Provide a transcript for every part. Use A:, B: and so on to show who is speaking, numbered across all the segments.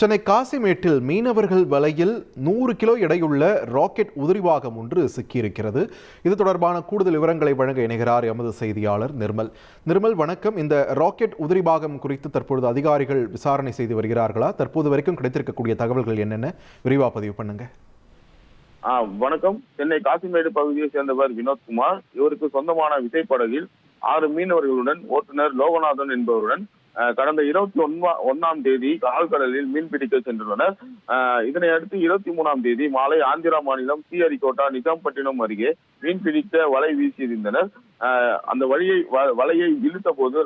A: சென்னை காசிமேட்டில் மீனவர்கள் வலையில் 100 கிலோ எடையுள்ள ராக்கெட் உதிரிபாகம் ஒன்று சிக்கியிருக்கிறது. இது தொடர்பான கூடுதல் விவரங்களை வழங்க இணைகிறார் எமது செய்தியாளர் நிர்மல். நிர்மல், வணக்கம். இந்த ராக்கெட் உதிரிபாகம் குறித்து தற்பொழுது அதிகாரிகள் விசாரணை செய்து வருகிறார்களா? தற்போது வரைக்கும் கிடைத்திருக்கக்கூடிய தகவல்கள் என்னென்ன? விரிவாக பதிவு பண்ணுங்க.
B: வணக்கம். சென்னை காசிமேடு பகுதியை சேர்ந்தவர் வினோத்குமார். இவருக்கு சொந்தமான விசைப்படகில் 6 மீனவர்களுடன் ஓட்டுநர் லோகநாதன் என்பவருடன் கடந்த 21ஆம் தேதி ஆழ்கடலில் மீன் பிடிக்க சென்றுள்ளனர். இதனை அடுத்து 23ஆம் தேதி மாலை ஆந்திரா மாநிலம் ஸ்ரீஹரிகோட்டா நிஜாம்பட்டினம் அருகே மீன் பிடிக்க வலை வீசியிருந்தனர். அந்த வலையை இழுத்த போது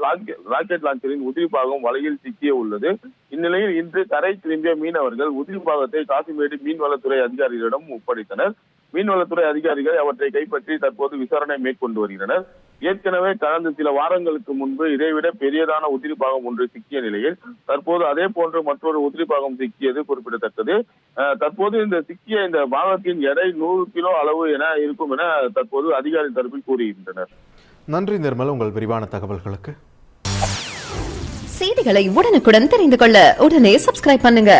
B: ராக்கெட் லான்ச்சரின் உதிரிபாகம் வலையில் சிக்கிய உள்ளது. இந்நிலையில் இன்று கரை திரும்பிய மீனவர்கள் உதிரிபாகத்தை காசிமேடு மீன்வளத்துறை அதிகாரிகளிடம் ஒப்படைத்தனர். மீன்வளத்துறை அதிகாரிகள் அவற்றை கைப்பற்றி தற்போது விசாரணை மேற்கொண்டு வருகின்றனர். ஏற்கனவே கடந்த சில வாரங்களுக்கு முன்பு இதைவிட பெரியதான உதிரிபாகம் ஒன்று சிக்கிய நிலையில் தற்போது அதே போன்று மற்றொரு உதிரிபாகம் சிக்கியது குறிப்பிடத்தக்கது. தற்போது இந்த சிக்கிய இந்த பாகத்தின் எடை 100 கிலோ அளவு என இருக்கும் என தற்போது அதிகாரி தரப்பில் கூறுகின்றனர்.
A: நன்றி நிர்மல், உங்கள் விரிவான தகவல்களுக்கு.
C: செய்திகளை உடனுக்குடன் தெரிந்து கொள்ள உடனே சப்ஸ்கிரைப் பண்ணுங்க.